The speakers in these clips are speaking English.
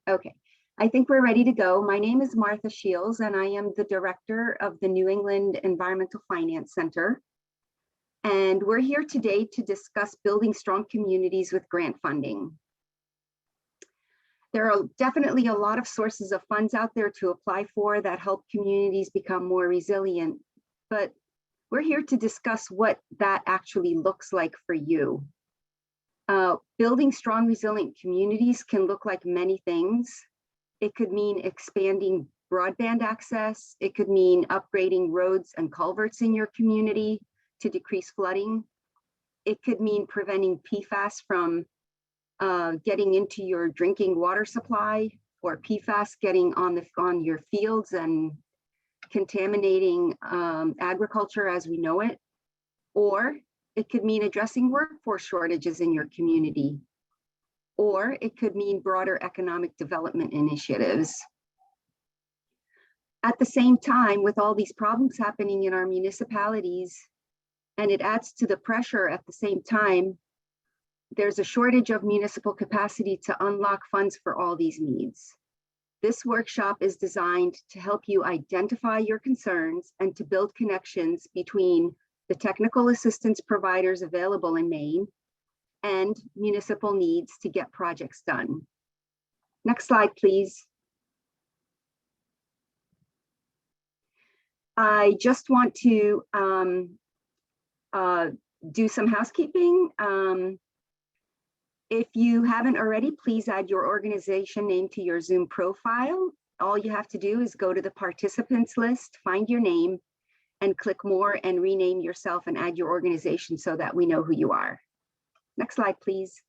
Okay, I think we're ready to go. My name is Martha Shields, and I am the director of the New England Environmental Finance Center. And we're here today to discuss building strong communities with grant funding. There are definitely a lot of sources of funds out there to apply for that help communities become more resilient, but we're here to discuss what that actually looks like for you. Building strong, resilient communities can look like many things. It could mean expanding broadband access. It could mean upgrading roads and culverts in your community to decrease flooding. It could mean preventing PFAS from getting into your drinking water supply, or PFAS getting on your fields and contaminating agriculture as we know it. Or it could mean addressing workforce shortages in your community. Or it could mean broader economic development initiatives. At the same time, with all these problems happening in our municipalities, and it adds to the pressure at the same time, there's a shortage of municipal capacity to unlock funds for all these needs. This workshop is designed to help you identify your concerns and to build connections between the technical assistance providers available in Maine and municipal needs to get projects done. Next slide, please. I just want to do some housekeeping. If you haven't already, please add your organization name to your Zoom profile. All you have to do is go to the participants list, find your name, and click more and rename yourself and add your organization so that we know who you are. Next slide, please.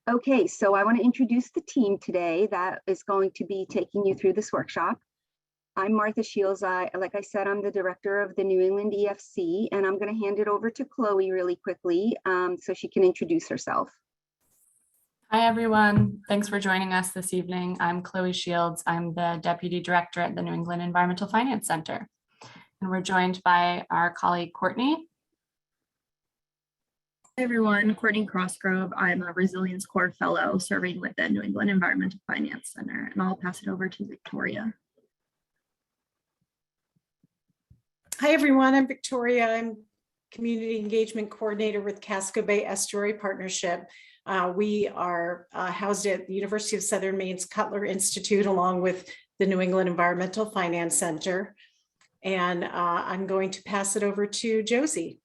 Okay, so I want to introduce the team today that is going to be taking you through this workshop. I'm Martha Shields. Like I said, I'm the director of the New England EFC, and I'm going to hand it over to Chloe really quickly so she can introduce herself. Hi, everyone. Thanks for joining us this evening. I'm Chloe Shields. I'm the Deputy Director at the New England Environmental Finance Center. And we're joined by our colleague, Courtney. Hi, everyone. Courtney Crossgrove. I'm a Resilience Corps Fellow serving with the New England Environmental Finance Center, and I'll pass it over to Victoria. Hi, everyone. I'm Victoria. I'm Community Engagement Coordinator with Casco Bay Estuary Partnership. We are housed at the University of Southern Maine's Cutler Institute, along with the New England Environmental Finance Center. And I'm going to pass it over to Josie.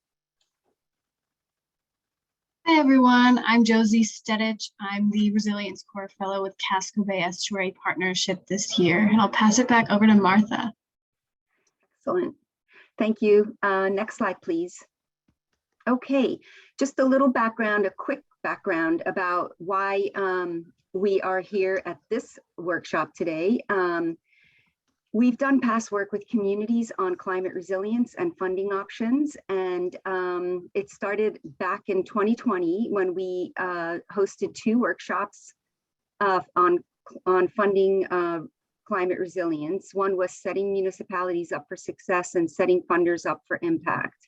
Hi, everyone. I'm Josie Stedich. I'm the Resilience Corps Fellow with Casco Bay Estuary Partnership this year. And I'll pass it back over to Martha. Excellent. Thank you. Next slide, please. Okay, just a little background, a quick background about why we are here at this workshop today. We've done past work with communities on climate resilience and funding options, and it started back in 2020 when we hosted 2 workshops on funding climate resilience. One was setting municipalities up for success and setting funders up for impact.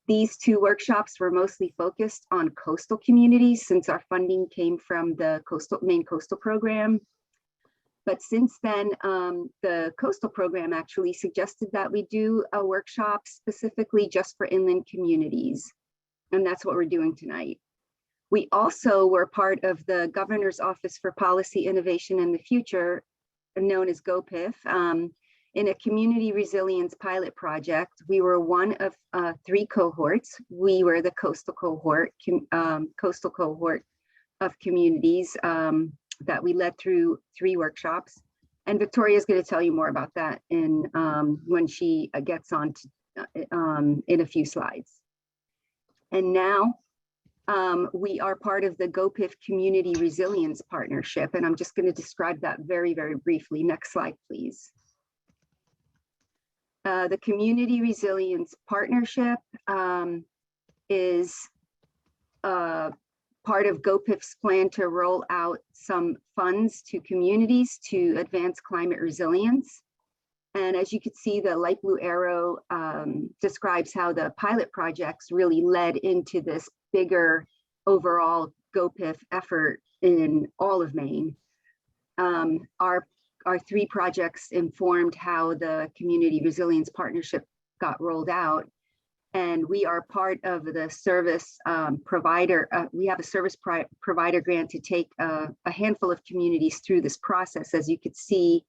These 2 workshops were mostly focused on coastal communities since our funding came from the Maine Coastal Program. But since then, the Coastal Program actually suggested that we do a workshop specifically just for inland communities. And that's what we're doing tonight. We also were part of the Governor's Office for Policy Innovation in the Future, known as GOPIF, in a community resilience pilot project. We were one of 3 cohorts. We were the coastal cohort of communities that we led through 3 workshops. And Victoria is going to tell you more about that in when she gets on to, in a few slides. And now we are part of the GOPIF Community Resilience Partnership, and I'm just going to describe that very, very briefly. Next slide, please. The Community Resilience Partnership is part of GOPIF's plan to roll out some funds to communities to advance climate resilience. And as you can see, the light blue arrow describes how the pilot projects really led into this bigger overall GOPIF effort in all of Maine. Our 3 projects informed how the Community Resilience Partnership got rolled out. And we are part of the service provider. We have a service provider grant to take a handful of communities through this process. As you could see,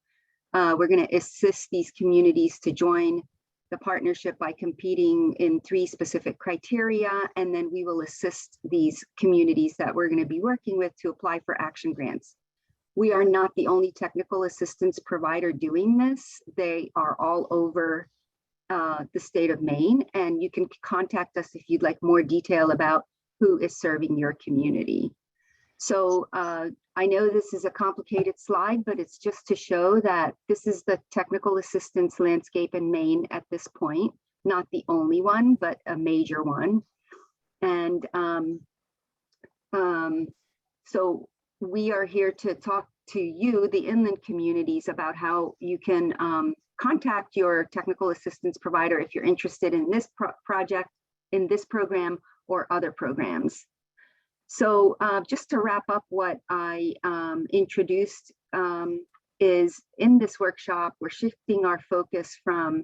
we're going to assist these communities to join the partnership by competing in 3 specific criteria. And then we will assist these communities that we're going to be working with to apply for action grants. We are not the only technical assistance provider doing this. They are all over the state of Maine, and you can contact us if you'd like more detail about who is serving your community. So I know this is a complicated slide, but it's just to show that this is the technical assistance landscape in Maine at this point, not the only one, but a major one. And so we are here to talk to you, the inland communities, about how you can contact your technical assistance provider if you're interested in this project, in this program, or other programs. So just to wrap up what I introduced is in this workshop, we're shifting our focus from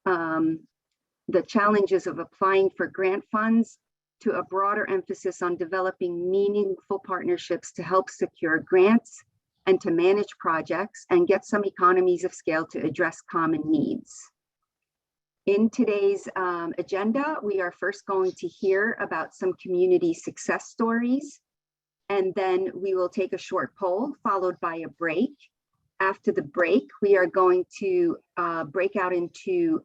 the challenges of applying for grant funds to a broader emphasis on developing meaningful partnerships to help secure grants and to manage projects and get some economies of scale to address common needs. In today's agenda, we are first going to hear about some community success stories, and then we will take a short poll followed by a break. After the break, we are going to break out into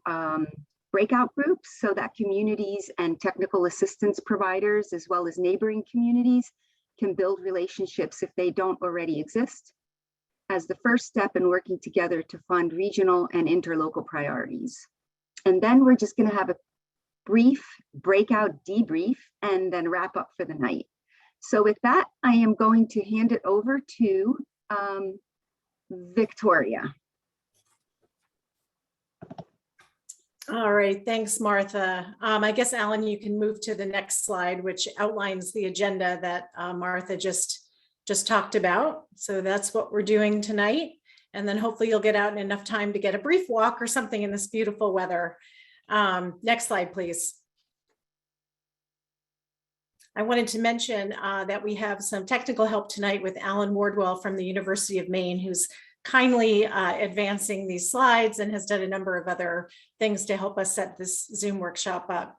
breakout groups so that communities and technical assistance providers, as well as neighboring communities, can build relationships if they don't already exist, as the first step in working together to fund regional and interlocal priorities. And then we're just going to have a brief breakout debrief and then wrap up for the night. So with that, I am going to hand it over to Victoria. All right, thanks, Martha. I guess, Alan, you can move to the next slide, which outlines the agenda that Martha just talked about. So that's what we're doing tonight. And then hopefully you'll get out in enough time to get a brief walk or something in this beautiful weather. Next slide, please. I wanted to mention that we have some technical help tonight with Alan Wardwell from the University of Maine, who's kindly advancing these slides and has done a number of other things to help us set this Zoom workshop up.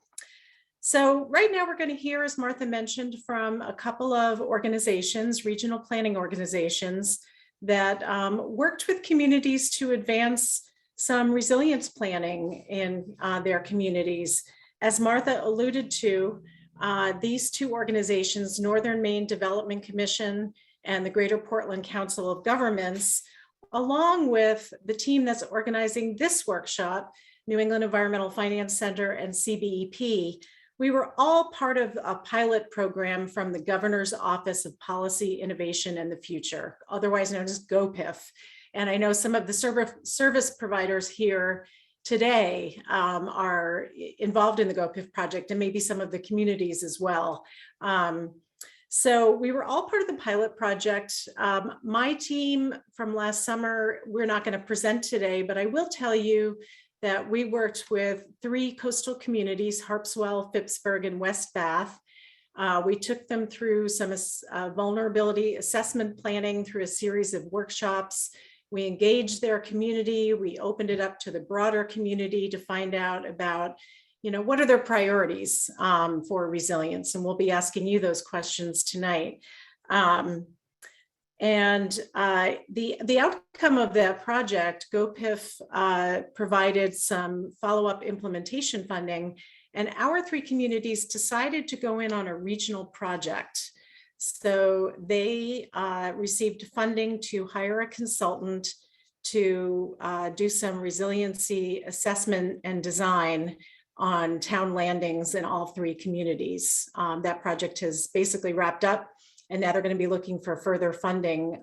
So right now we're going to hear, as Martha mentioned, from a couple of organizations, regional planning organizations, that worked with communities to advance some resilience planning in their communities. As Martha alluded to, these 2 organizations, Northern Maine Development Commission and the Greater Portland Council of Governments, along with the team that's organizing this workshop, New England Environmental Finance Center and CBEP, we were all part of a pilot program from the Governor's Office of Policy, Innovation, and the Future, otherwise known as GOPIF. And I know some of the service providers here today are involved in the GOPIF project, and maybe some of the communities as well. So we were all part of the pilot project. My team from last summer, we're not going to present today, but I will tell you that we worked with 3 coastal communities, Harpswell, Phippsburg, and West Bath. We took them through some vulnerability assessment planning through a series of workshops. We engaged their community. We opened it up to the broader community to find out about, what are their priorities for resilience? And we'll be asking you those questions tonight. The outcome of that project, GOPIF provided some follow-up implementation funding, and our 3 communities decided to go in on a regional project. So they received funding to hire a consultant to do some resiliency assessment and design on town landings in all 3 communities. That project has basically wrapped up, and now they're going to be looking for further funding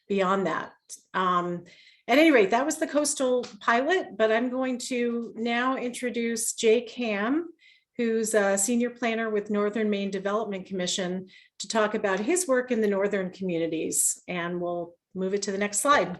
beyond that. At any rate, that was the coastal pilot, but I'm going to now introduce Jake Ham, who's a senior planner with Northern Maine Development Commission, to talk about his work in the northern communities. And we'll move it to the next slide.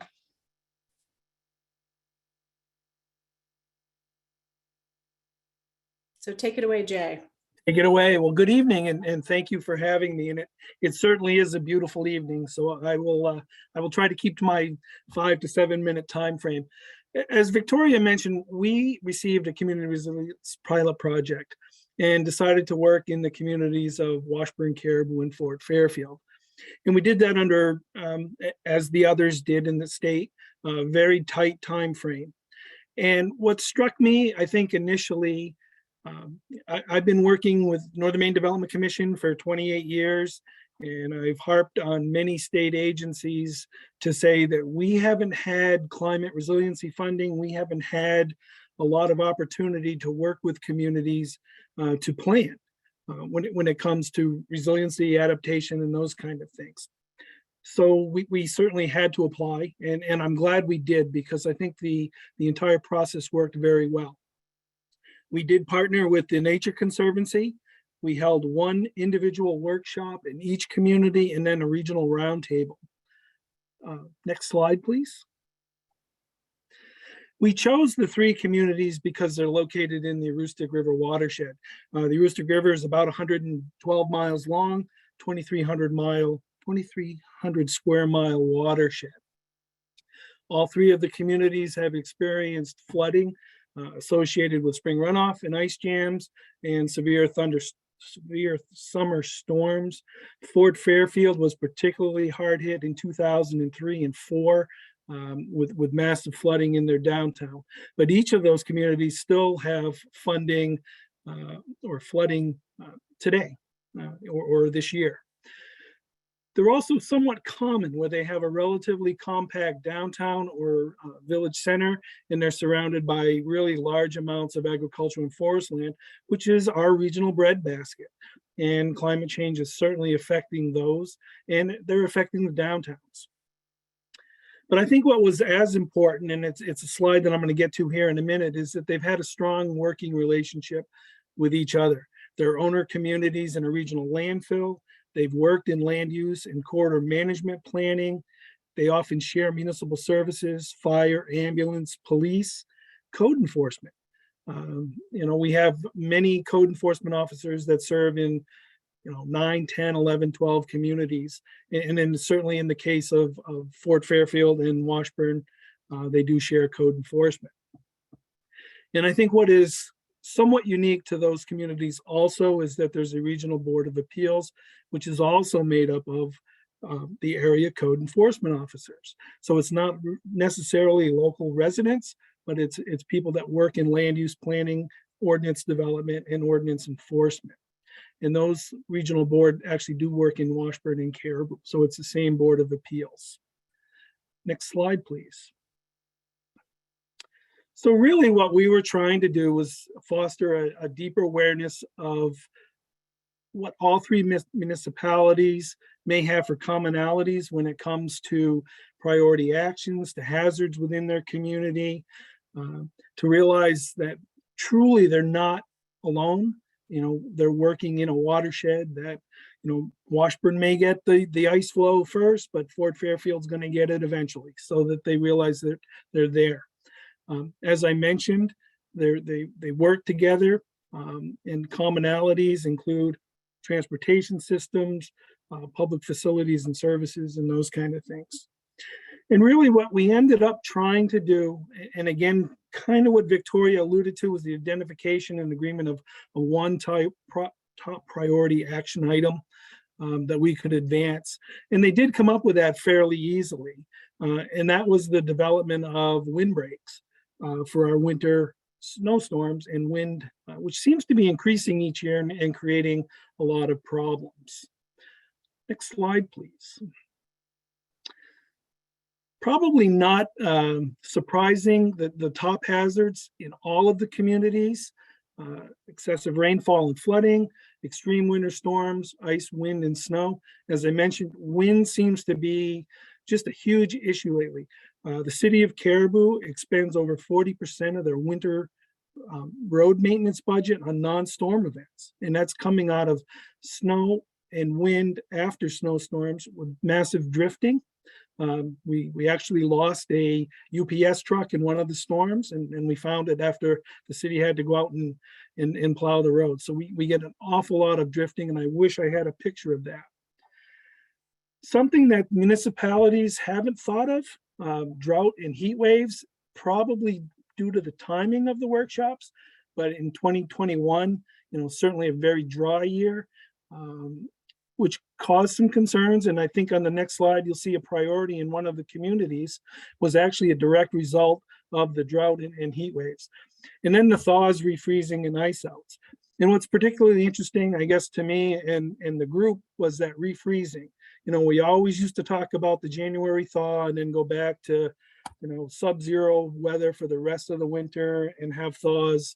So take it away, Jay. Take it away. Well, good evening, and thank you for having me. And it certainly is a beautiful evening. So I will try to keep to my 5 to 7 minute time frame. As Victoria mentioned, we received a community resilience pilot project and decided to work in the communities of Washburn, Caribou, and Fort Fairfield. And we did that under, as the others did in the state, a very tight time frame. And what struck me, I think initially, I've been working with Northern Maine Development Commission for 28 years, and I've harped on many state agencies to say that we haven't had climate resiliency funding. We haven't had a lot of opportunity to work with communities to plan when it comes to resiliency, adaptation, and those kind of things. So we certainly had to apply, and I'm glad we did, because I think the entire process worked very well. We did partner with the Nature Conservancy. We held one individual workshop in each community and then a regional roundtable. Next slide, please. We chose the 3 communities because they're located in the Aroostook River watershed. The Aroostook River is about 112 miles long, 2,300 square mile watershed. All 3 of the communities have experienced flooding associated with spring runoff and ice jams and severe summer storms. Fort Fairfield was particularly hard hit in 2003 and 4 with massive flooding in their downtown. But each of those communities still have funding or flooding today or this year. They're also somewhat common, where they have a relatively compact downtown or village center, and they're surrounded by really large amounts of agricultural and forest land, which is our regional breadbasket. And climate change is certainly affecting those, and they're affecting the downtowns. But I think what was as important, and it's a slide that I'm going to get to here in a minute, is that they've had a strong working relationship with each other. They're owner communities in a regional landfill. They've worked in land use and corridor management planning. They often share municipal services, fire, ambulance, police, code enforcement. We have many code enforcement officers that serve in 9, 10, 11, 12 communities. And then certainly in the case of Fort Fairfield and Washburn, they do share code enforcement. And I think what is somewhat unique to those communities also is that there's a regional board of appeals, which is also made up of the area code enforcement officers. So it's not necessarily local residents, but it's people that work in land use planning, ordinance development, and ordinance enforcement. And those regional board actually do work in Washburn and Caribou. So it's the same board of appeals. Next slide, please. So really what we were trying to do was foster a deeper awareness of what all 3 municipalities may have for commonalities when it comes to priority actions, to hazards within their community, to realize that truly they're not alone. They're working in a watershed that, Washburn may get the ice flow first, but Fort Fairfield's going to get it eventually, so that they realize that they're there. As I mentioned, they work together, and commonalities include transportation systems, public facilities and services, and those kind of things. And really what we ended up trying to do, and again, kind of what Victoria alluded to, was the identification and agreement of a one top priority action item that we could advance. And they did come up with that fairly easily. And that was the development of windbreaks for our winter snowstorms and wind, which seems to be increasing each year and creating a lot of problems. Next slide, please. Probably not surprising that the top hazards in all of the communities, excessive rainfall and flooding, extreme winter storms, ice, wind, and snow. As I mentioned, wind seems to be just a huge issue lately. The city of Caribou expends over 40% of their winter road maintenance budget on non-storm events. And that's coming out of snow and wind after snowstorms with massive drifting. We actually lost a UPS truck in one of the storms, and we found it after the city had to go out and plow the road. So we get an awful lot of drifting, and I wish I had a picture of that. Something that municipalities haven't thought of, drought and heat waves, probably due to the timing of the workshops, but in 2021, certainly a very dry year, which caused some concerns. And I think on the next slide, you'll see a priority in one of the communities was actually a direct result of the drought and heat waves. And then the thaws, refreezing, and ice outs. And what's particularly interesting, I guess, to me and the group was that refreezing. We always used to talk about the January thaw and then go back to, sub-zero weather for the rest of the winter and have thaws,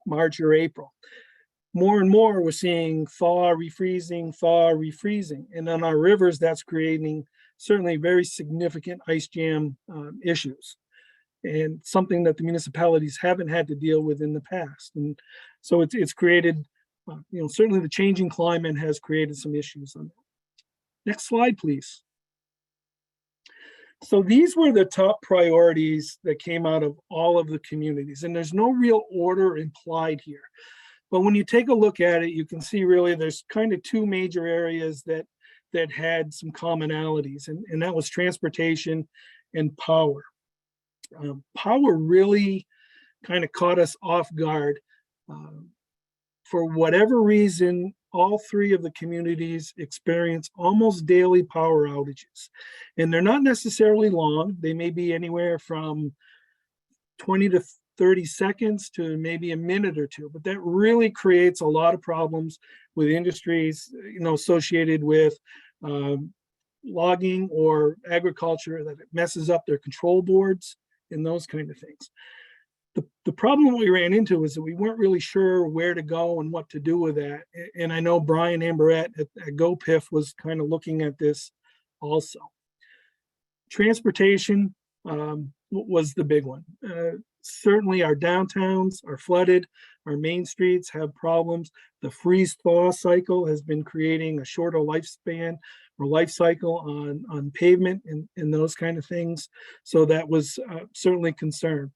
March or April. More and more, we're seeing thaw, refreezing. And on our rivers, that's creating certainly very significant ice jam issues, and something that the municipalities haven't had to deal with in the past. And so it's created, certainly the changing climate has created some issues on that. Next slide, please. So these were the top priorities that came out of all of the communities, and there's no real order implied here. But when you take a look at it, you can see really there's kind of two major areas that had some commonalities, and that was transportation and power. Power really kind of caught us off guard. For whatever reason, all three of the communities experience almost daily power outages. And they're not necessarily long. They may be anywhere from 20 to 30 seconds to maybe a minute or two, but that really creates a lot of problems with industries, associated with logging or agriculture, that it messes up their control boards and those kind of things. The problem we ran into is that we weren't really sure where to go and what to do with that. And I know Brian Amberette at GoPIF was kind of looking at this also. Transportation was the big one. Certainly our downtowns are flooded, our main streets have problems. The freeze-thaw cycle has been creating a shorter lifespan or life cycle on pavement and those kind of things. So that was certainly a concern.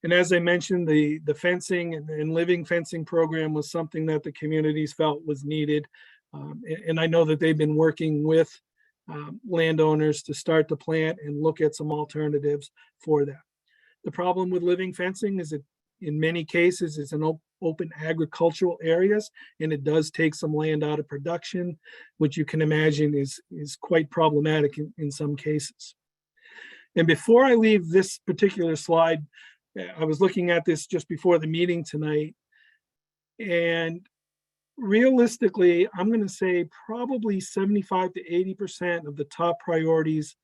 And as I mentioned, the fencing and living fencing program was something that the communities felt was needed. And I know that they've been working with landowners to start the plant and look at some alternatives for that. The problem with living fencing is that in many cases it's in open agricultural areas, and it does take some land out of production, which you can imagine is quite problematic in some cases. And before I leave this particular slide, I was looking at this just before the meeting tonight, and realistically, I'm going to say probably 75 to 80% of the top priorities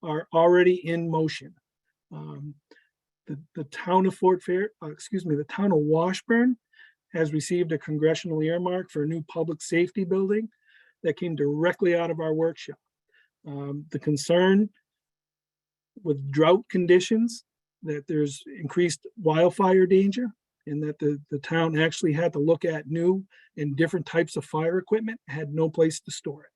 are already in motion. The town of the town of Washburn has received a congressional earmark for a new public safety building that came directly out of our workshop. The concern with drought conditions, that there's increased wildfire danger, and that the town actually had to look at new and different types of fire equipment, had no place to store it.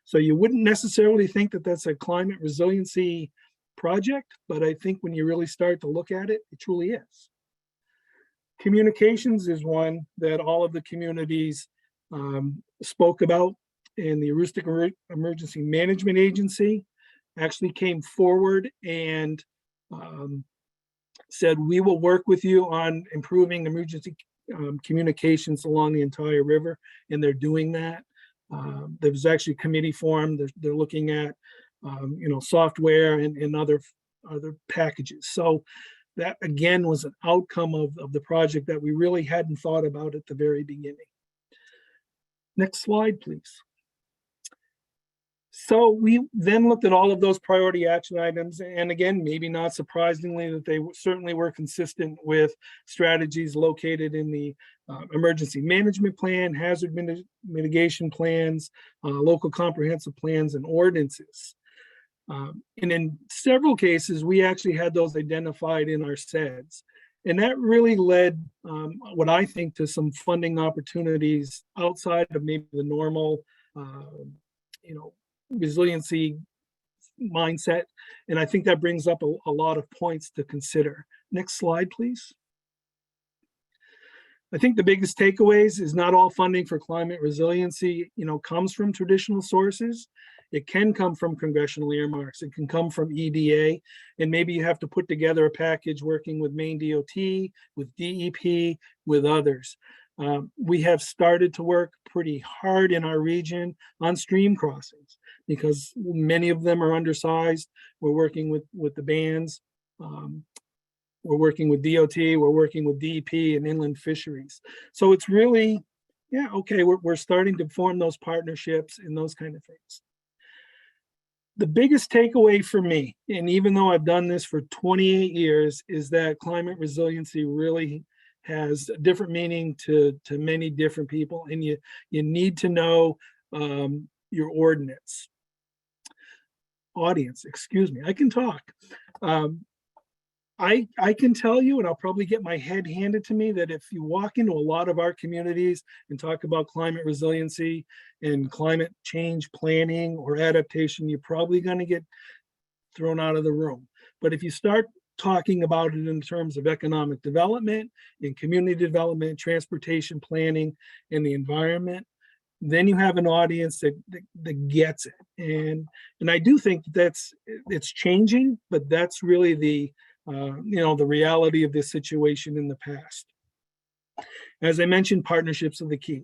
So you wouldn't necessarily think that that's a climate resiliency project, but I think when you really start to look at it, it truly is. Communications is one that all of the communities spoke about, and the Aroostook Emergency Management Agency actually came forward and said, we will work with you on improving emergency communications along the entire river, and they're doing that. There was actually a committee formed. They're looking at software and other packages. So that again was an outcome of the project that we really hadn't thought about at the very beginning. Next slide, please. So we then looked at all of those priority action items, and again, maybe not surprisingly, that they certainly were consistent with strategies located in the emergency management plan, hazard mitigation plans, local comprehensive plans, and ordinances. And in several cases, we actually had those identified in our SEDS. And that really led, what I think, to some funding opportunities outside of maybe the normal, resiliency mindset. And I think that brings up a lot of points to consider. Next slide, please. I think the biggest takeaways is not all funding for climate resiliency, comes from traditional sources. It can come from congressional earmarks. It can come from EDA, and maybe you have to put together a package working with Maine DOT, with DEP, with others. We have started to work pretty hard in our region on stream crossings because many of them are undersized. We're working with the bands. We're working with DOT, we're working with DEP and inland fisheries. So it's really, okay, we're starting to form those partnerships and those kind of things. The biggest takeaway for me, and even though I've done this for 28 years, is that climate resiliency really has a different meaning to many different people, and you need to know your audience, excuse me, I can talk. I can tell you, and I'll probably get my head handed to me, that if you walk into a lot of our communities and talk about climate resiliency and climate change planning or adaptation, you're probably going to get thrown out of the room. But if you start talking about it in terms of economic development and community development, transportation planning, and the environment, then you have an audience that gets it. And I do think it's changing, but that's really the reality of this situation in the past. As I mentioned, partnerships are the key.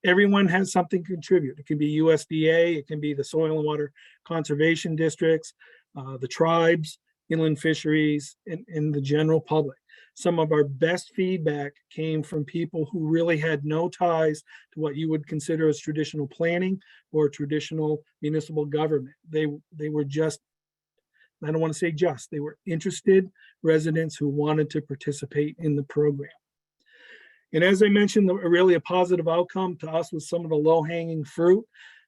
Everyone has something to contribute. It can be USDA, it can be the soil and water conservation districts, the tribes, inland fisheries, and the general public. Some of our best feedback came from people who really had no ties to what you would consider as traditional planning or traditional municipal government. They were just, I don't want to say just, they were interested residents who wanted to participate in the program. And as I mentioned, really a positive outcome to us was some of the low-hanging fruit.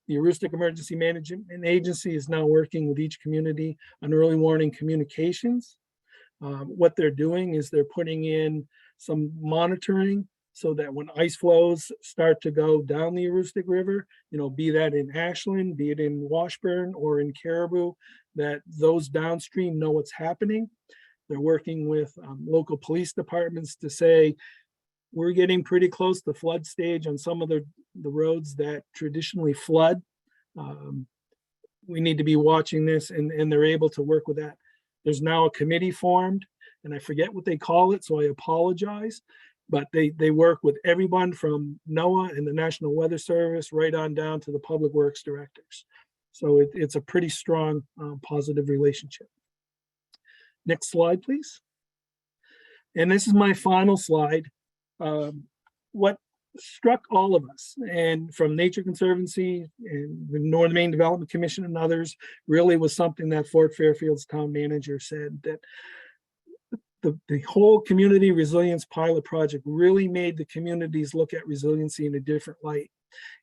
The Aroostook Emergency Management Agency is now working with each community on early warning communications. What they're doing is they're putting in some monitoring so that when ice flows start to go down the Aroostook River, be that in Ashland, be it in Washburn or in Caribou, that those downstream know what's happening. They're working with local police departments to say, we're getting pretty close to flood stage on some of the roads that traditionally flood. We need to be watching this, and they're able to work with that. There's now a committee formed, and I forget what they call it, so I apologize, but they work with everyone from NOAA and the National Weather Service right on down to the Public Works directors. So it's a pretty strong, positive relationship. Next slide, please. And this is my final slide. What struck all of us, and from Nature Conservancy and the Northern Maine Development Commission and others, really was something that Fort Fairfield's town manager said, that the whole community resilience pilot project really made the communities look at resiliency in a different light.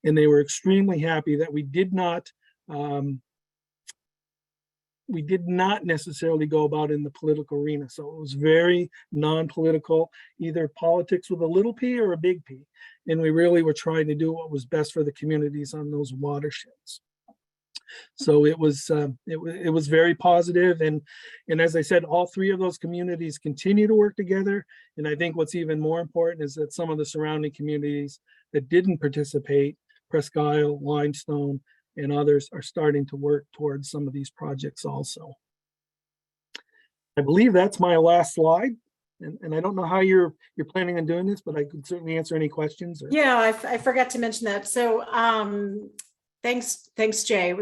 And they were extremely happy that we did not necessarily go about in the political arena. So it was very non-political, either politics with a little p or a big P. And we really were trying to do what was best for the communities on those watersheds. So it was very positive. And as I said, all three of those communities continue to work together. And I think what's even more important is that some of the surrounding communities that didn't participate, Presque Isle, Limestone, and others, are starting to work towards some of these projects also. I believe that's my last slide. And I don't know how you're planning on doing this, but I could certainly answer any questions. Yeah, I forgot to mention that. So thanks, Jay.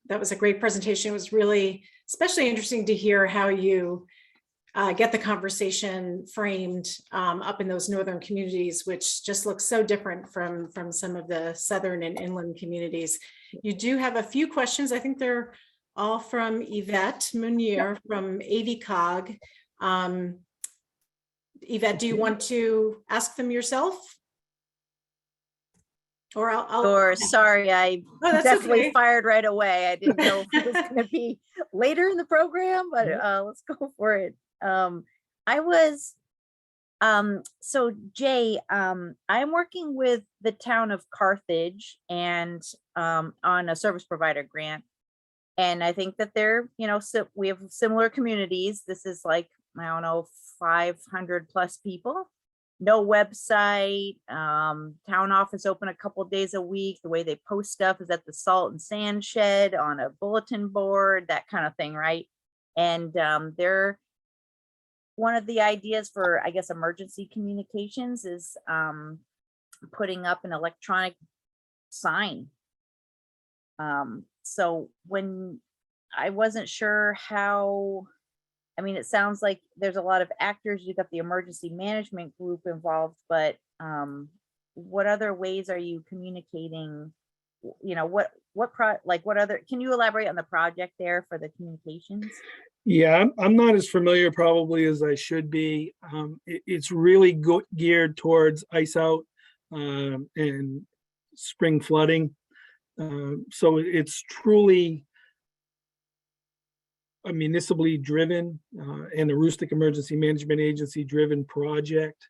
That was a great presentation. It was really especially interesting to hear how you get the conversation framed up in those northern communities, which just looks so different from some of the southern and inland communities. You do have a few questions. I think they're all from Yvette Munier from AVCOG. Yvette, do you want to ask them yourself? Or I'll Sure. Sorry, I definitely okay. fired right away. I didn't know if it was going to be later in the program, but let's go for it. I was So Jay, I'm working with the town of Carthage and on a service provider grant. And I think that they're, so we have similar communities. This is like, I don't know, 500 plus people. No website, town office open a couple days a week. The way they post stuff is at the salt and sand shed on a bulletin board, that kind of thing, right? And they're one of the ideas for, I guess, emergency communications is putting up an electronic sign. So when I wasn't sure how, I mean, it sounds like there's a lot of actors. You've got the emergency management group involved, but what other ways are you communicating? What other, can you elaborate on the project there for the communications? Yeah, I'm not as familiar probably as I should be. It's really geared towards ice out and spring flooding. So it's truly a municipally driven and a Rustic Emergency Management Agency driven project.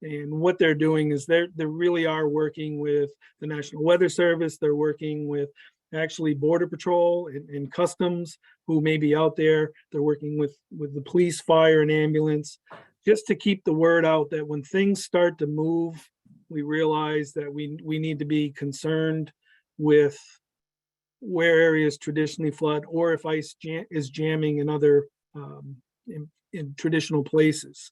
And what they're doing is they really are working with the National Weather Service. They're working with actually Border Patrol and Customs who may be out there. They're working with the police, fire, and ambulance, just to keep the word out that when things start to move, we realize that we need to be concerned with where areas traditionally flood, or if ice is jamming in other in traditional places.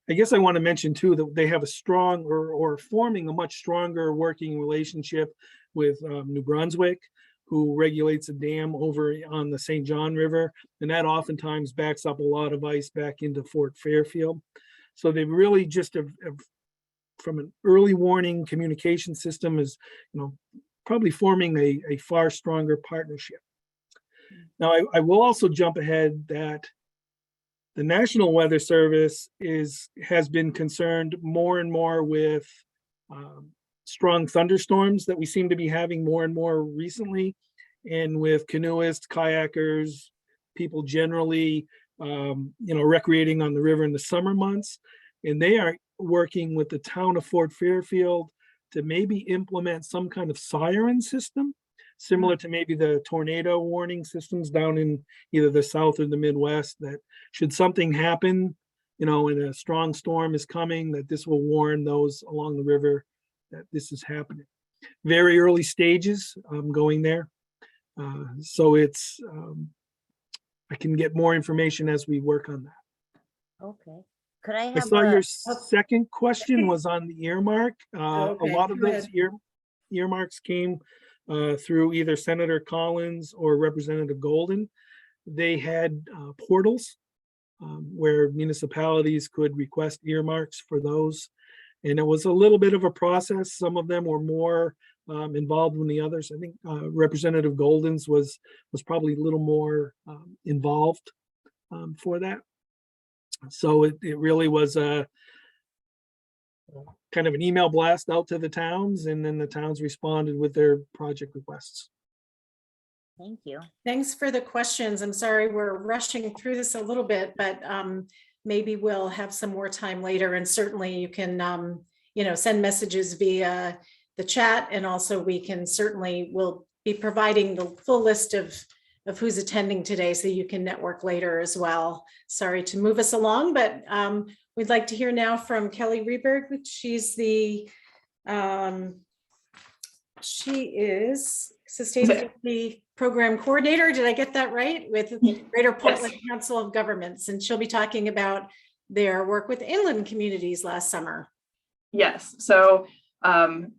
I guess I want to mention too that they have a strong or forming a much stronger working relationship with New Brunswick, who regulates a dam over on the St. John River, and that oftentimes backs up a lot of ice back into Fort Fairfield. So they really just have from an early warning communication system is, probably forming a far stronger partnership. Now, I will also jump ahead that the National Weather Service has been concerned more and more with strong thunderstorms that we seem to be having more and more recently, and with canoeists, kayakers, people generally, recreating on the river in the summer months. And they are working with the town of Fort Fairfield to maybe implement some kind of siren system, similar to maybe the tornado warning systems down in either the South or the Midwest, that should something happen, and a strong storm is coming, that this will warn those along the river that this is happening. Very early stages going there. So it's, I can get more information as we work on that. Okay. Could I I have saw your second question was on the earmark. Okay, A lot of go those ahead. earmarks came through either Senator Collins or Representative Golden. They had portals where municipalities could request earmarks for those. And it was a little bit of a process. Some of them were more involved than the others. I think Representative Golden's was probably a little more involved for that. So it really was a kind of an email blast out to the towns, and then the towns responded with their project requests. Thank you. Thanks for the questions. I'm sorry we're rushing through this a little bit, but maybe we'll have some more time later. And certainly you can, send messages via the chat, and also we'll be providing the full list of who's attending today, so you can network later as well. Sorry to move us along, but we'd like to hear now from Kelly Reberg. She is Sustainability Program Coordinator. Did I get that right? With Greater Portland Council of Governments, and she'll be talking about their work with inland communities last summer. Yes, so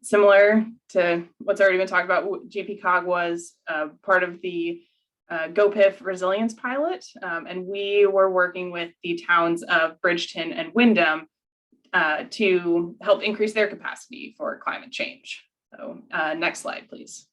similar to what's already been talked about, JPCOG was part of the GoPIF resilience pilot, and we were working with the towns of Bridgeton and Windham to help increase their capacity for climate change. So next slide, please.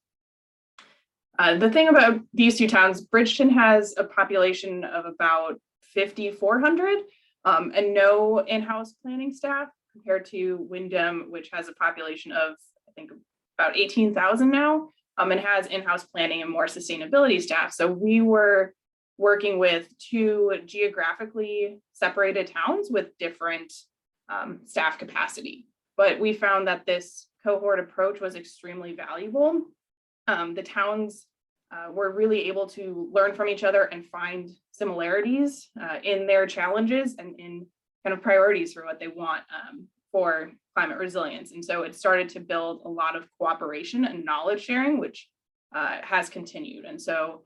The thing about these two towns, Bridgeton has a population of about 5,400 and no in-house planning staff, compared to Windham, which has a population of, I think, about 18,000 now. And has in-house planning and more sustainability staff. So we were working with two geographically separated towns with different staff capacity. But we found that this cohort approach was extremely valuable. The towns were really able to learn from each other and find similarities in their challenges and in kind of priorities for what they want for climate resilience. And so it started to build a lot of cooperation and knowledge sharing, which has continued. And so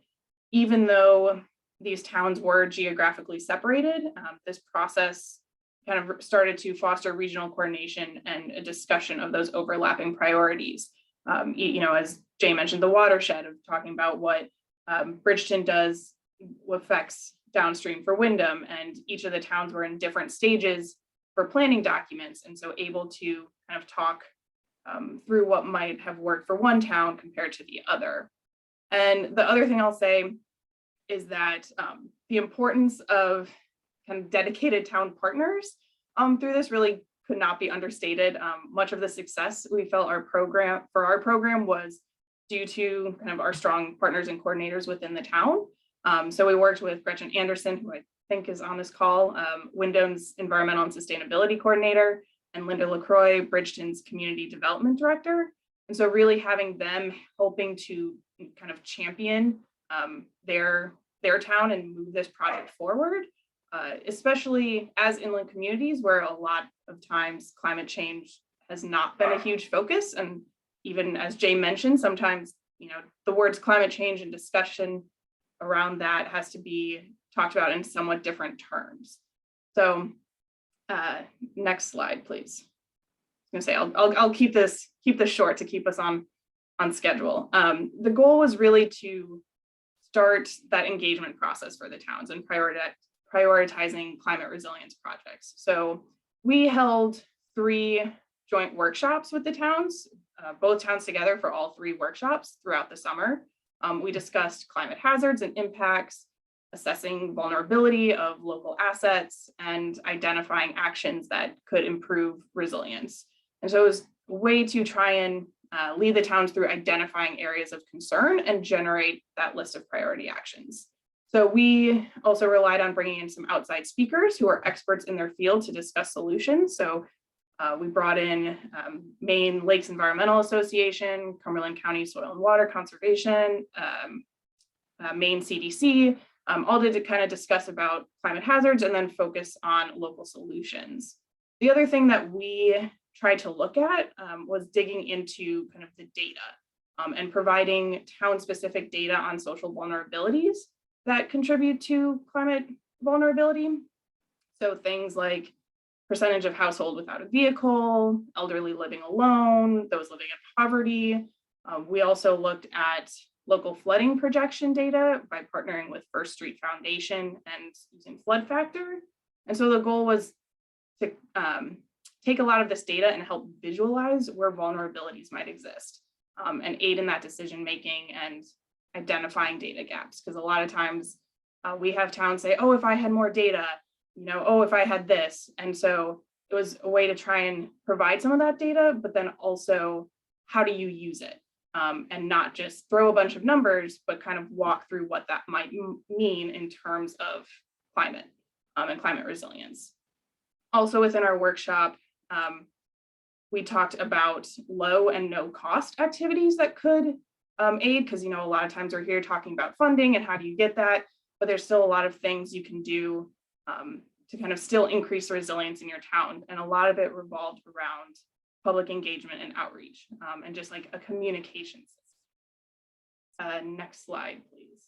even though these towns were geographically separated, this process kind of started to foster regional coordination and a discussion of those overlapping priorities. As Jay mentioned, the watershed of talking about what Bridgeton does, what affects downstream for Wyndham, and each of the towns were in different stages for planning documents, and so able to kind of talk through what might have worked for one town compared to the other. And the other thing I'll say is that the importance of kind of dedicated town partners through this really could not be understated. Much of the success we felt our program was due to kind of our strong partners and coordinators within the town. So we worked with Gretchen Anderson, who I think is on this call, Wyndham's Environmental and Sustainability Coordinator, and Linda LaCroix, Bridgeton's Community Development Director. And so really having them helping to kind of champion their town and move this project forward, especially as inland communities where a lot of times climate change has not been a huge focus. And even as Jay mentioned, sometimes, the words climate change and discussion around that has to be talked about in somewhat different terms. So next slide, please. I was gonna say, I'll keep this short to keep us on schedule. The goal was really to start that engagement process for the towns and prioritizing climate resilience projects. So we held 3 joint workshops with the towns, both towns together for all 3 workshops throughout the summer. We discussed climate hazards and impacts, assessing vulnerability of local assets, and identifying actions that could improve resilience. And so it was a way to try and lead the towns through identifying areas of concern and generate that list of priority actions. So we also relied on bringing in some outside speakers who are experts in their field to discuss solutions. So we brought in Maine Lakes Environmental Association, Cumberland County Soil and Water Conservation, Maine CDC, all to kind of discuss about climate hazards and then focus on local solutions. The other thing that we tried to look at was digging into kind of the data and providing town-specific data on social vulnerabilities that contribute to climate vulnerability. So things like percentage of household without a vehicle, elderly living alone, those living in poverty. We also looked at local flooding projection data by partnering with First Street Foundation and using flood factor. And so the goal was to take a lot of this data and help visualize where vulnerabilities might exist and aid in that decision making and identifying data gaps. Because a lot of times we have towns say, oh, if I had more data, oh, if I had this. And so it was a way to try and provide some of that data, but then also how do you use it? And not just throw a bunch of numbers, but kind of walk through what that might mean in terms of climate and climate resilience. Also within our workshop, we talked about low and no cost activities that could aid, because a lot of times we're here talking about funding and how do you get that, but there's still a lot of things you can do to kind of still increase resilience in your town. And a lot of it revolved around public engagement and outreach and just like a communication system. Next slide, please.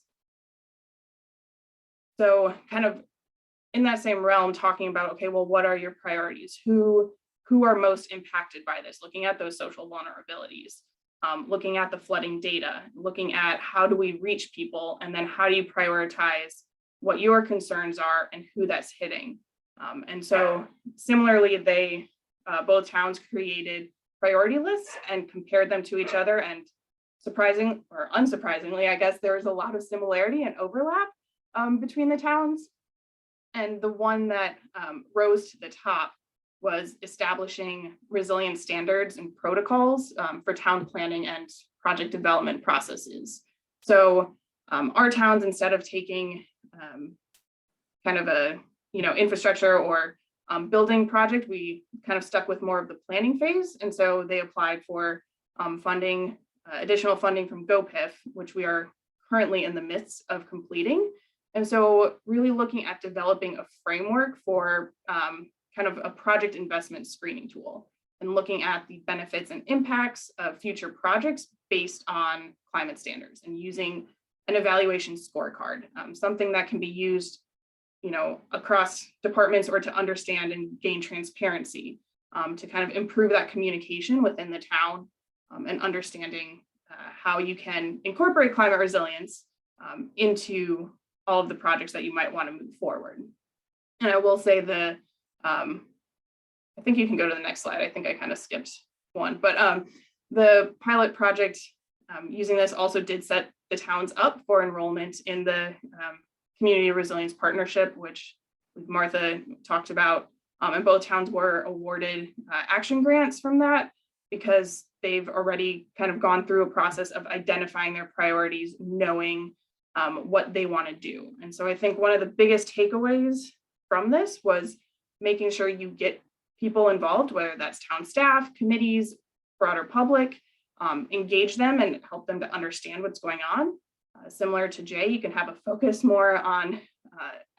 So kind of in that same realm, talking about, okay, well, what are your priorities? Who are most impacted by this? Looking at those social vulnerabilities, looking at the flooding data, looking at how do we reach people, and then how do you prioritize what your concerns are and who that's hitting. And so similarly, they both towns created priority lists and compared them to each other, and surprising or unsurprisingly, I guess there was a lot of similarity and overlap between the towns. And the one that rose to the top was establishing resilience standards and protocols for town planning and project development processes. So our towns, instead of taking kind of a infrastructure or building project, we kind of stuck with more of the planning phase. And so they applied for funding, additional funding from GoPIF, which we are currently in the midst of completing. And so really looking at developing a framework for kind of a project investment screening tool and looking at the benefits and impacts of future projects based on climate standards and using an evaluation scorecard, something that can be used, you know, across departments or to understand and gain transparency to kind of improve that communication within the town and understanding how you can incorporate climate resilience into all of the projects that you might want to move forward. And I will say I think you can go to the next slide. I think I kind of skipped one, but the pilot project using this also did set the towns up for enrollment in the Community Resilience Partnership, which Martha talked about, and both towns were awarded action grants from that because they've already kind of gone through a process of identifying their priorities, knowing what they want to do. And so I think one of the biggest takeaways from this was making sure you get people involved, whether that's town staff, committees, broader public, engage them and help them to understand what's going on. Similar to Jay, you can have a focus more on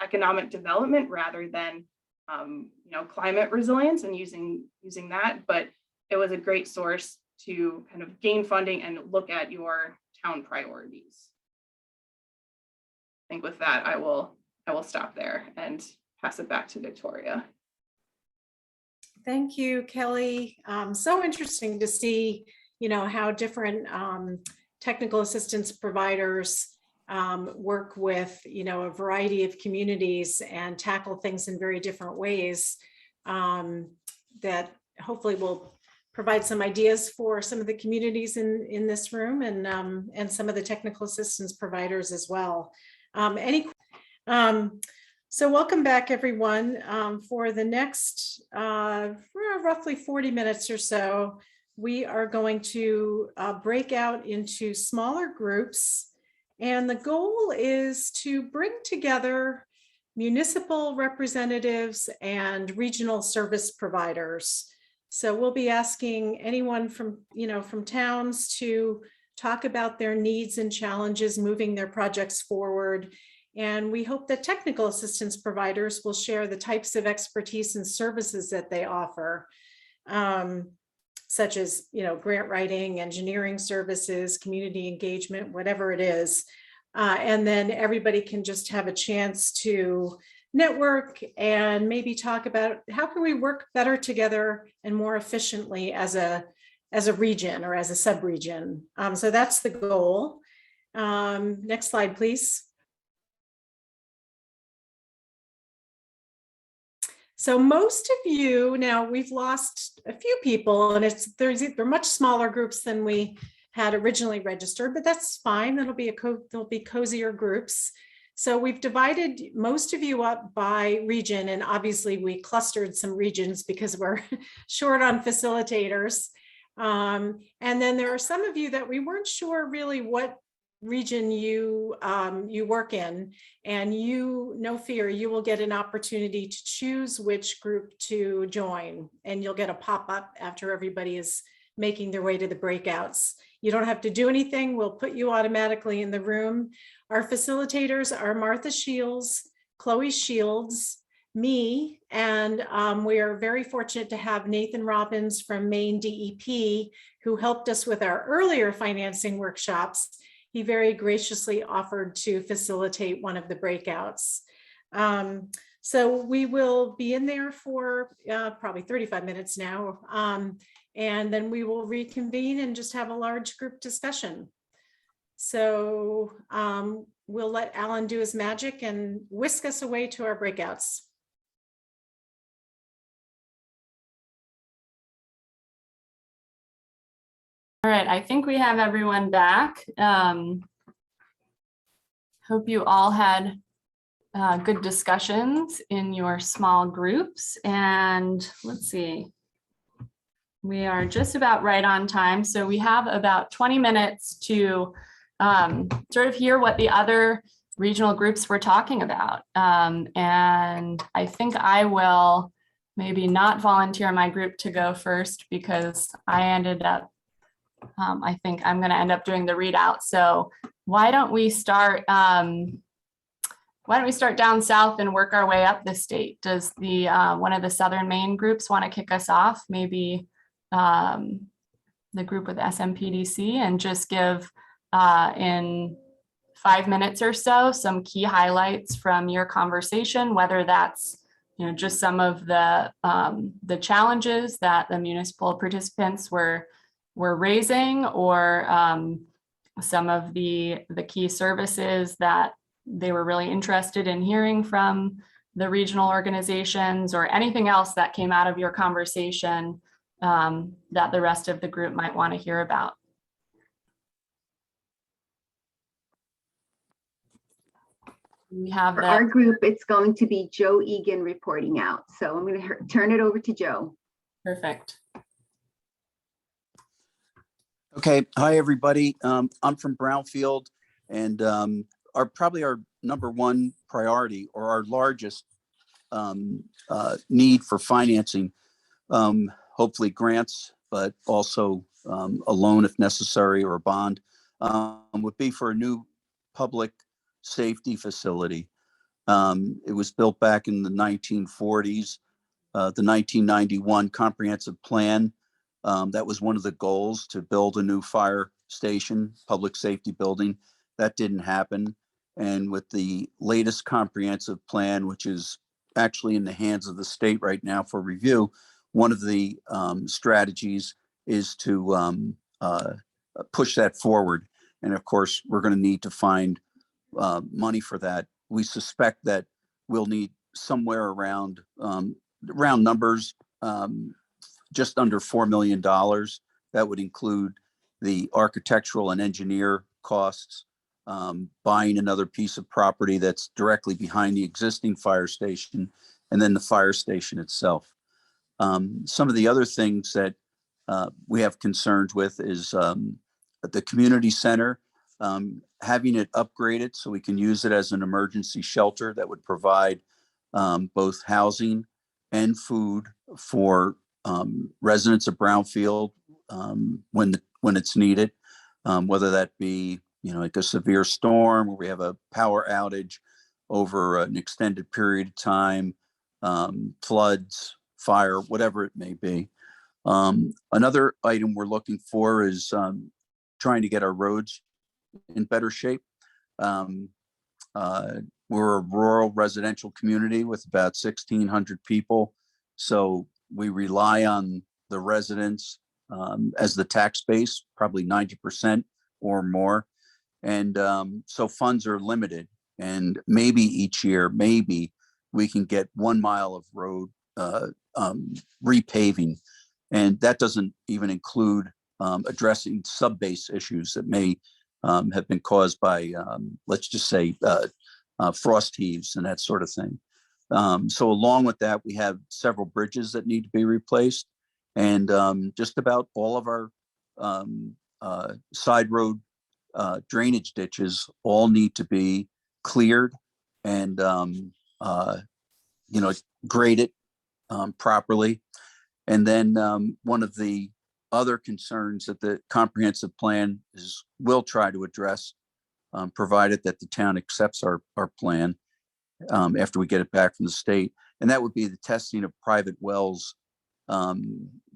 economic development rather than you know, climate resilience and using that. But it was a great source to kind of gain funding and look at your town priorities. I think with that, I will stop there and pass it back to Victoria. Thank you, Kelly. So interesting to see, you know, how different technical assistance providers work with, you know, a variety of communities and tackle things in very different ways that hopefully will provide some ideas for some of the communities in this room and some of the technical assistance providers as well. So welcome back, everyone. For the next roughly 40 minutes or so, we are going to break out into smaller groups. And the goal is to bring together municipal representatives and regional service providers. So we'll be asking anyone from, you know, from towns to talk about their needs and challenges moving their projects forward. And we hope that technical assistance providers will share the types of expertise and services that they offer, such as, you know, grant writing, engineering services, community engagement, whatever it is. And then everybody can just have a chance to network and maybe talk about how can we work better together and more efficiently as a region or as a sub-region. So that's the goal. Next slide, please. So most of you, now we've lost a few people and they're much smaller groups than we had originally registered, but that's fine. There'll be cozier groups. So we've divided most of you up by region, and obviously we clustered some regions because we're short on facilitators. And then there are some of you that we weren't sure really what region you work in, and no fear, you will get an opportunity to choose which group to join, and you'll get a pop-up after everybody is making their way to the breakouts. You don't have to do anything. We'll put you automatically in the room. Our facilitators are Martha Shields, Chloe Shields, me, and we are very fortunate to have Nathan Robbins from Maine DEP, who helped us with our earlier financing workshops. He very graciously offered to facilitate one of the breakouts. So we will be in there for probably 35 minutes now. And then we will reconvene and just have a large group discussion. So we'll let Alan do his magic and whisk us away to our breakouts. All right, I think we have everyone back. Hope you all had good discussions in your small groups. And let's see, we are just about right on time. So we have about 20 minutes to sort of hear what the other regional groups were talking about. And I think I will maybe not volunteer my group to go first because I ended up, I think I'm going to end up doing the readout. So why don't we start down south and work our way up the state? Does the one of the Southern Maine groups want to kick us off? Maybe the group with SMPDC, and just give in 5 minutes or so some key highlights from your conversation, whether that's just some of the challenges that the municipal participants were raising, or some of the key services that they were really interested in hearing from the regional organizations, or anything else that came out of your conversation that the rest of the group might want to hear about. We have For our group, it's going to be Joe Egan reporting out. So I'm going to turn it over to Joe. Perfect. Okay, hi everybody. I'm from Brownfield, and probably our number one priority, or our largest need for financing, hopefully grants, but also a loan if necessary, or a bond, would be for a new public safety facility. It was built back in the 1940s. The 1991 comprehensive plan, that was one of the goals, to build a new fire station, public safety building. That didn't happen. And with the latest comprehensive plan, which is actually in the hands of the state right now for review, one of the strategies is to push that forward. And of course, we're going to need to find money for that. We suspect that we'll need somewhere around round numbers, just under $4 million. That would include the architectural and engineer costs, buying another piece of property that's directly behind the existing fire station, and then the fire station itself. Some of the other things that we have concerns with is the community center, having it upgraded so we can use it as an emergency shelter that would provide both housing and food for residents of Brownfield when it's needed, whether that be like a severe storm, or we have a power outage over an extended period of time, floods, fire, whatever it may be. Another item we're looking for is trying to get our roads in better shape. We're a rural residential community with about 1,600 people. So we rely on the residents as the tax base, probably 90% or more. And so funds are limited. And maybe each year, maybe we can get 1 mile of road repaving. And that doesn't even include addressing sub-base issues that may have been caused by, let's just say, frost heaves and that sort of thing. So along with that, we have several bridges that need to be replaced, and just about all of our side road drainage ditches all need to be cleared and graded properly. And then one of the other concerns that the comprehensive plan will try to address, provided that the town accepts our plan after we get it back from the state, and that would be the testing of private wells.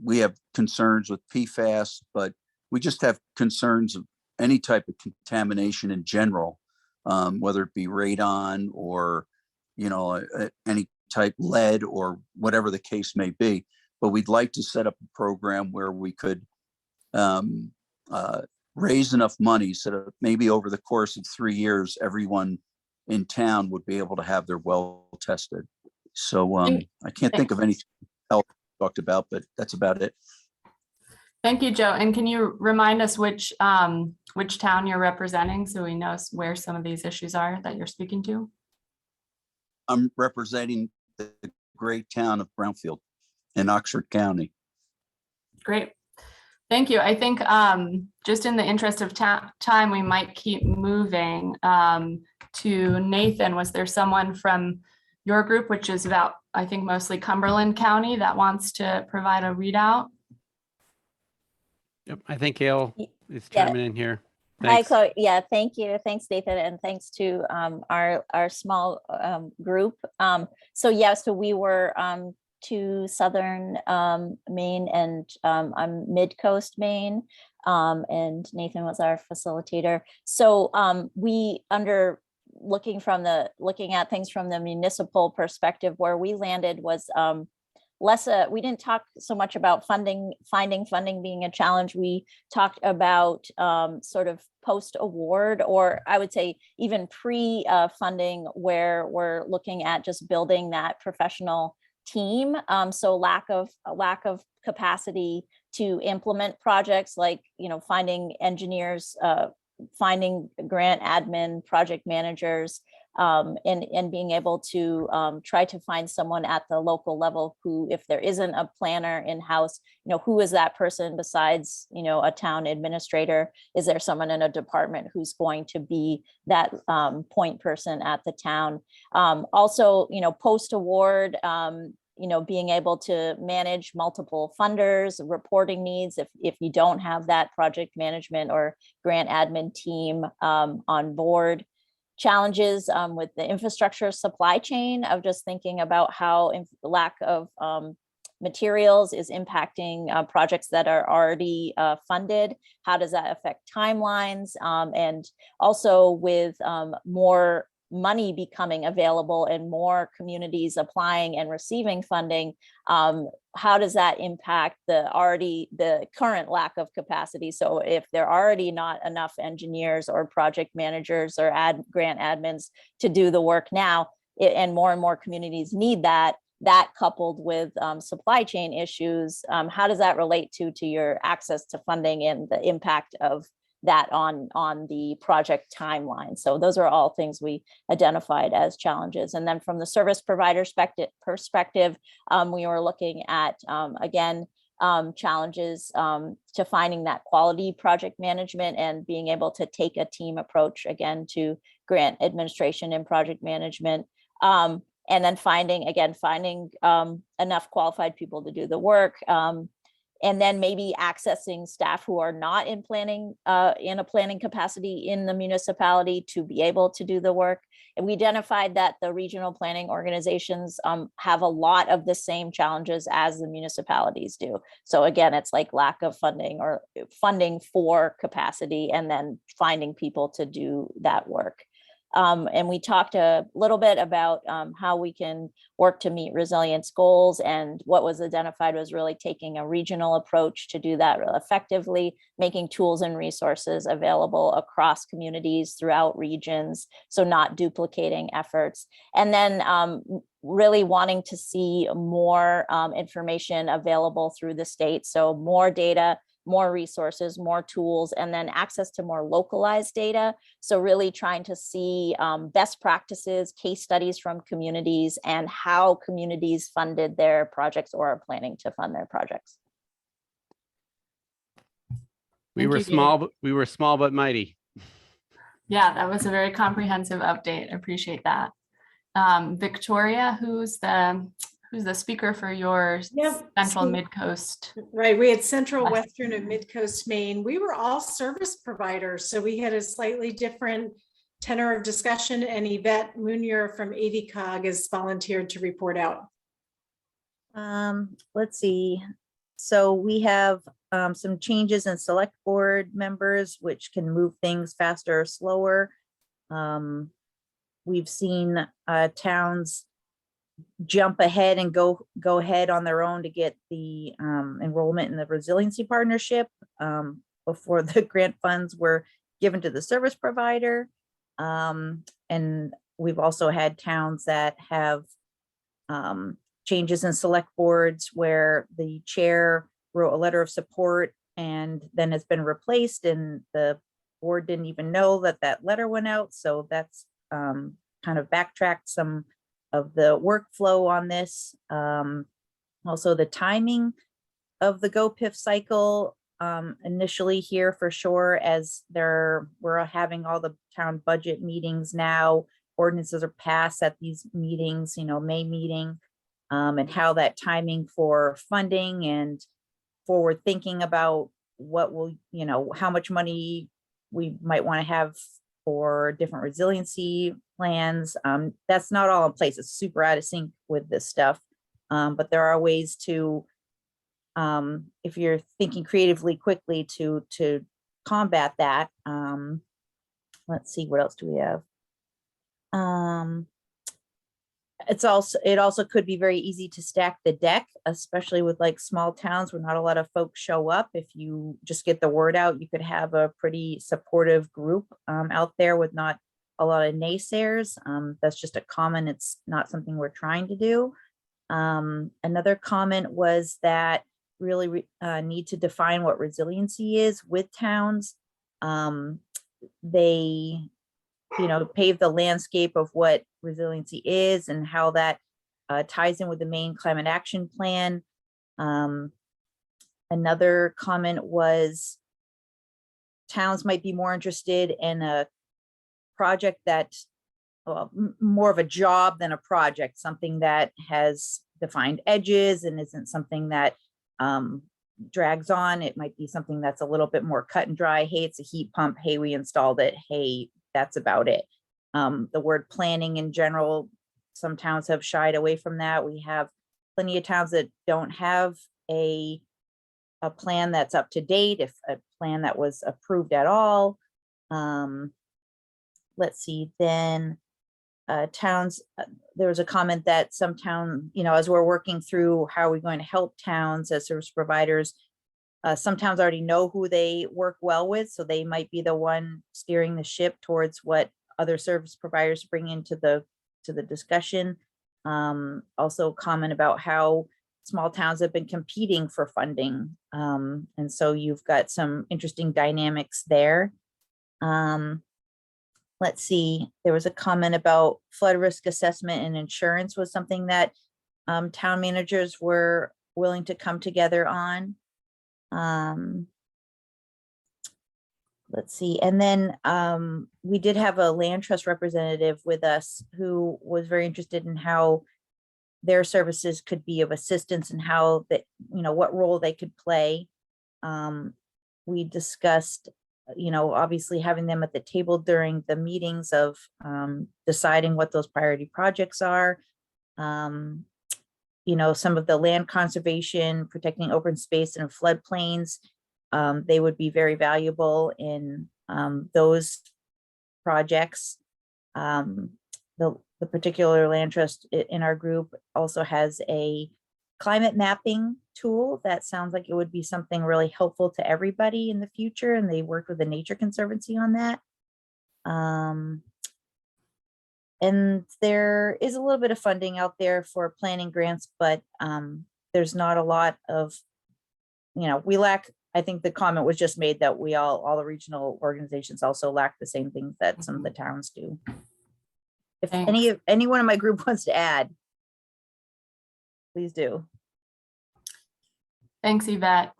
We have concerns with PFAS, but we just have concerns of any type of contamination in general, whether it be radon or any type lead or whatever the case may be. But we'd like to set up a program where we could raise enough money so that maybe over the course of 3 years, everyone in town would be able to have their well tested. So I can't think of anything else talked about, but that's about it. Thank you, Joe. And can you remind us which town you're representing, so we know where some of these issues are that you're speaking to? I'm representing the great town of Brownfield in Oxford County. Great. Thank you. I think just in the interest of time, we might keep moving to Nathan. Was there someone from your group, which is about, I think, mostly Cumberland County, that wants to provide a readout. Yep, I think Gail is Yeah. chiming in here. Hi, Thanks. Chloe. Yeah, thank you. Thanks, Nathan, and thanks to our small group. So we were to southern Maine and mid-coast Maine, and Nathan was our facilitator. So we looking at things from the municipal perspective, where we landed was we didn't talk so much about finding funding being a challenge. We talked about sort of post-award, or I would say even pre-funding, where we're looking at just building that professional team. So lack of capacity to implement projects, like, finding engineers, finding grant admin, project managers, and being able to try to find someone at the local level who, if there isn't a planner in-house, who is that person besides, a town administrator? Is there someone in a department who's going to be that point person at the town? Also, post-award, being able to manage multiple funders, reporting needs, if you don't have that project management or grant admin team on board. Challenges with the infrastructure supply chain, of just thinking about how lack of materials is impacting projects that are already funded. How does that affect timelines? And also with more money becoming available and more communities applying and receiving funding, how does that impact the current lack of capacity? So if there are already not enough engineers or project managers or grant admins to do the work now, and more communities need that coupled with supply chain issues, how does that relate to your access to funding and the impact of that on the project timeline? So those are all things we identified as challenges. And then from the service provider perspective, we were looking at, again, challenges to finding that quality project management and being able to take a team approach, again, to grant administration and project management. And then finding enough qualified people to do the work. And then maybe accessing staff who are not in a planning capacity in the municipality to be able to do the work. And we identified that the regional planning organizations have a lot of the same challenges as the municipalities do. So again, it's like lack of funding or funding for capacity, and then finding people to do that work. And we talked a little bit about how we can work to meet resilience goals, and what was identified was really taking a regional approach to do that real effectively, making tools and resources available across communities throughout regions, so not duplicating efforts. And then really wanting to see more information available through the state, so more data, more resources, more tools, and then access to more localized data. So really trying to see best practices, case studies from communities, and how communities funded their projects or are planning to fund their projects. We were small but mighty. Yeah, that was a very comprehensive update. I appreciate that. Victoria, who's the speaker for your Central Mid-Coast? Right, we had Central, Western, and Mid-Coast Maine. We were all service providers, so we had a slightly different tenor of discussion, and Yvette Munier from AVCOG has volunteered to report out. Let's see. So we have some changes in select board members, which can move things faster or slower. We've seen towns jump ahead and go ahead on their own to get the enrollment in the resiliency partnership before the grant funds were given to the service provider. And we've also had towns that have changes in select boards where the chair wrote a letter of support and then has been replaced, and the board didn't even know that letter went out. So that's kind of backtracked some of the workflow on this. Also the timing of the GoPIF cycle initially here for sure, as we're having all the town budget meetings now, ordinances are passed at these meetings, May meeting, and how that timing for funding and forward thinking about what will, how much money we might want to have for different resiliency plans. That's not all in place. It's super out of sync with this stuff. But there are ways to, if you're thinking creatively quickly to combat that. Let's see, what else do we have? It also could be very easy to stack the deck, especially with like small towns where not a lot of folks show up. If you just get the word out, you could have a pretty supportive group out there with not a lot of naysayers. That's just a comment. It's not something we're trying to do. Another comment was that really need to define what resiliency is with towns. They pave the landscape of what resiliency is and how that ties in with the Maine Climate Action Plan. Another comment was towns might be more interested in a project that, well, more of a job than a project, something that has defined edges and isn't something that drags on. It might be something that's a little bit more cut and dry. Hey, it's a heat pump. Hey, we installed it. Hey, that's about it. The word planning in general, some towns have shied away from that. We have plenty of towns that don't have a plan that's up to date, if a plan that was approved at all. Let's see, then towns, there was a comment that some town, as we're working through how are we going to help towns as service providers, some towns already know who they work well with, so they might be the one steering the ship towards what other service providers bring into the discussion. Also comment about how small towns have been competing for funding. And so you've got some interesting dynamics there. Let's see, there was a comment about flood risk assessment and insurance was something that town managers were willing to come together on. Let's see, and then we did have a land trust representative with us who was very interested in how their services could be of assistance and how that, what role they could play. We discussed, obviously having them at the table during the meetings of deciding what those priority projects are. Some of the land conservation, protecting open space and floodplains, they would be very valuable in those projects. The particular land trust in our group also has a climate mapping tool that sounds like it would be something really helpful to everybody in the future, and they worked with the Nature Conservancy on that. And there is a little bit of funding out there for planning grants, but there's not a lot of, we lack, I think the comment was just made that we all the regional organizations also lack the same things that some of the towns do. If anyone in my group wants to add, please do. Thanks, Yvette.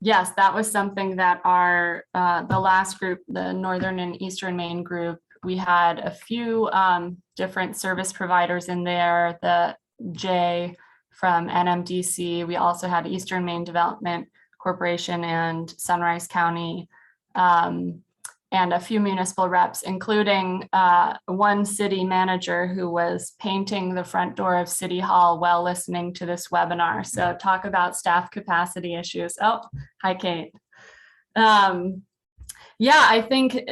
Yes, that was something that our the last group, the Northern and Eastern Maine group, we had a few different service providers in there. The J from NMDC. We also had Eastern Maine Development Corporation and Sunrise County, and a few municipal reps, including one city manager who was painting the front door of City Hall while listening to this webinar. So talk about staff capacity issues. Oh, hi, Kate. Yeah, I think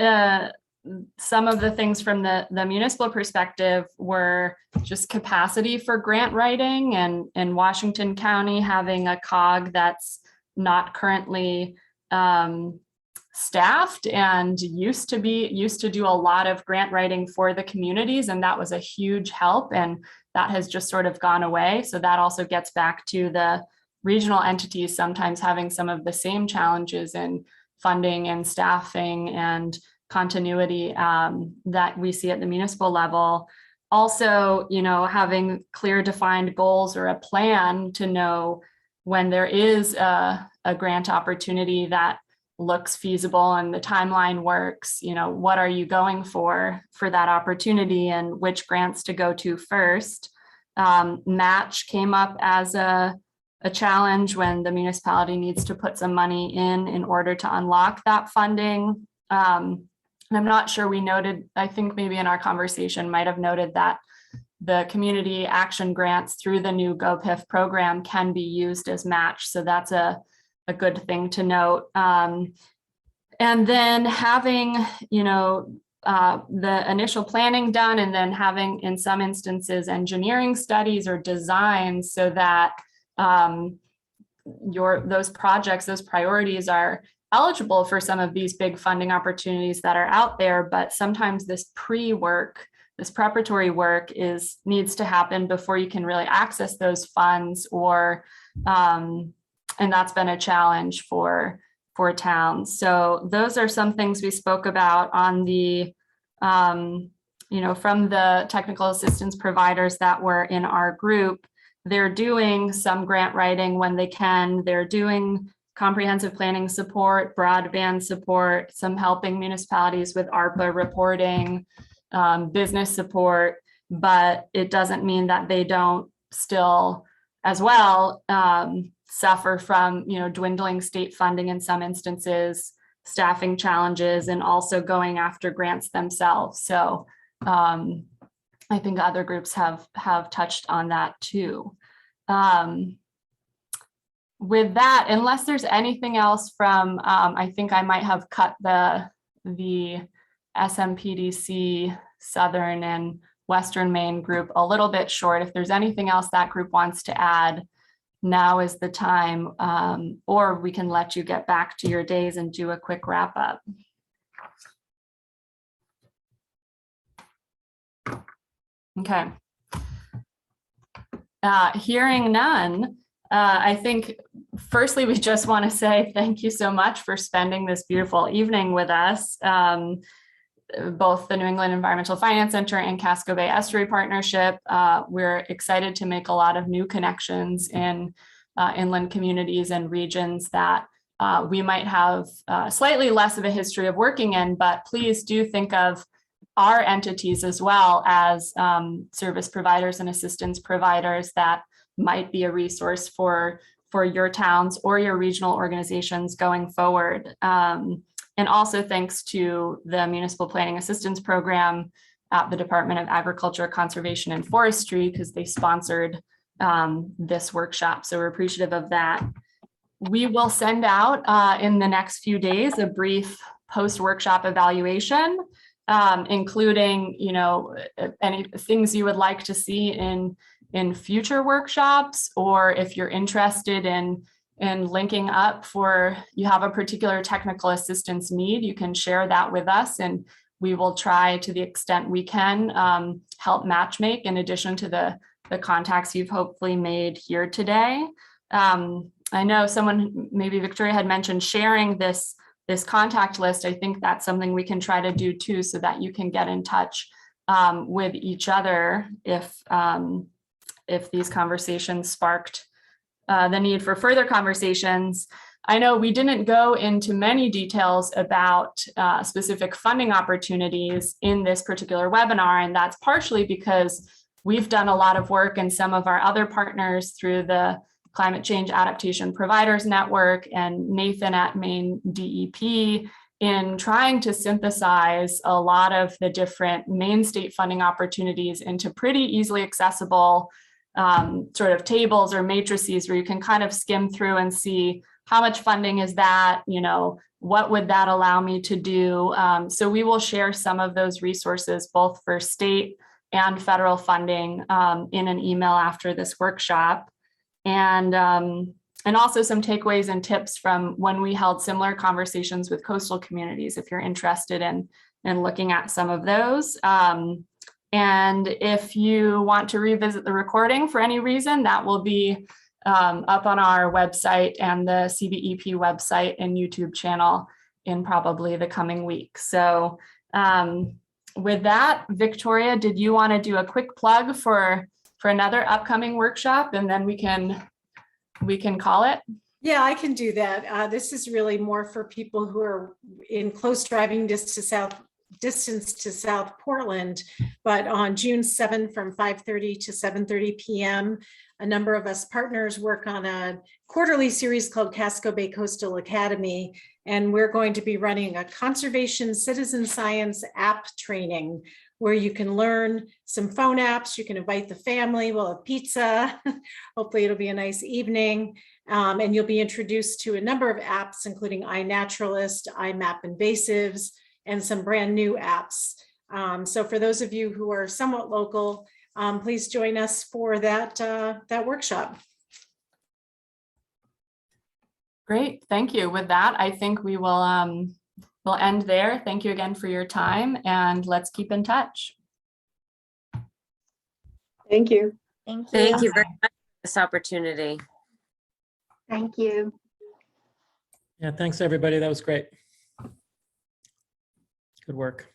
some of the things from the municipal perspective were just capacity for grant writing, and in Washington County having a COG that's not currently staffed and used to do a lot of grant writing for the communities, and that was a huge help, and that has just sort of gone away. So that also gets back to the regional entities sometimes having some of the same challenges in funding and staffing and continuity that we see at the municipal level. Also, having clear defined goals or a plan to know when there is a grant opportunity that looks feasible and the timeline works, what are you going for that opportunity and which grants to go to first. Match came up as a challenge when the municipality needs to put some money in order to unlock that funding. And I'm not sure we noted, I think maybe in our conversation might have noted that the community action grants through the new GoPIF program can be used as match. So that's a good thing to note. And then having, the initial planning done and then having in some instances engineering studies or designs so that those projects, those priorities are eligible for some of these big funding opportunities that are out there. But sometimes this pre-work, this preparatory work needs to happen before you can really access those funds, and that's been a challenge for towns. So those are some things we spoke about on the, from the technical assistance providers that were in our group. They're doing some grant writing when they can. They're doing comprehensive planning support, broadband support, some helping municipalities with ARPA reporting, business support, but it doesn't mean that they don't still as well suffer from dwindling state funding in some instances, staffing challenges, and also going after grants themselves. So I think other groups have touched on that too. With that, unless there's anything else from, I think I might have cut the SMPDC Southern and Western Maine group a little bit short. If there's anything else that group wants to add, now is the time, or we can let you get back to your days and do a quick wrap up. Okay. Hearing none, I think firstly, we just want to say thank you so much for spending this beautiful evening with us. Both the New England Environmental Finance Center and Casco Bay Estuary Partnership. We're excited to make a lot of new connections in inland communities and regions that we might have slightly less of a history of working in, but please do think of our entities as well as service providers and assistance providers that might be a resource for your towns or your regional organizations going forward. And also thanks to the Municipal Planning Assistance Program at the Department of Agriculture, Conservation, and Forestry, because they sponsored this workshop. So we're appreciative of that. We will send out in the next few days a brief post-workshop evaluation, including any things you would like to see in future workshops, or if you're interested in linking up you have a particular technical assistance need, you can share that with us and we will try to the extent we can help matchmake in addition to the contacts you've hopefully made here today. I know someone, maybe Victoria had mentioned sharing this contact list. I think that's something we can try to do too, so that you can get in touch with each other if these conversations sparked the need for further conversations. I know we didn't go into many details about specific funding opportunities in this particular webinar, and that's partially because we've done a lot of work and some of our other partners through the Climate Change Adaptation Providers Network and Nathan at Maine DEP in trying to synthesize a lot of the different Maine state funding opportunities into pretty easily accessible sort of tables or matrices where you can kind of skim through and see how much funding is that, what would that allow me to do? So we will share some of those resources both for state and federal funding in an email after this workshop. And also some takeaways and tips from when we held similar conversations with coastal communities, if you're interested in looking at some of those. And if you want to revisit the recording for any reason, that will be up on our website and the CBEP website and YouTube channel in probably the coming week. So with that, Victoria, did you want to do a quick plug for another upcoming workshop, and then we can call it? Yeah, I can do that. This is really more for people who are in close driving distance to South Portland. But on June 7th from 5:30 to 7:30 p.m., a number of us partners work on a quarterly series called Casco Bay Coastal Academy. And we're going to be running a conservation citizen science app training where you can learn some phone apps. You can invite the family. We'll have pizza. Hopefully it'll be a nice evening. And you'll be introduced to a number of apps, including iNaturalist, iMap Invasives, and some brand new apps. So for those of you who are somewhat local, please join us for that workshop. Great, thank you. With that, I think we will we'll end there. Thank you again for your time, and let's keep in touch. Thank you. Thank you. Thank you very much for this opportunity. Thank you. Yeah, thanks everybody. That was great. Good work.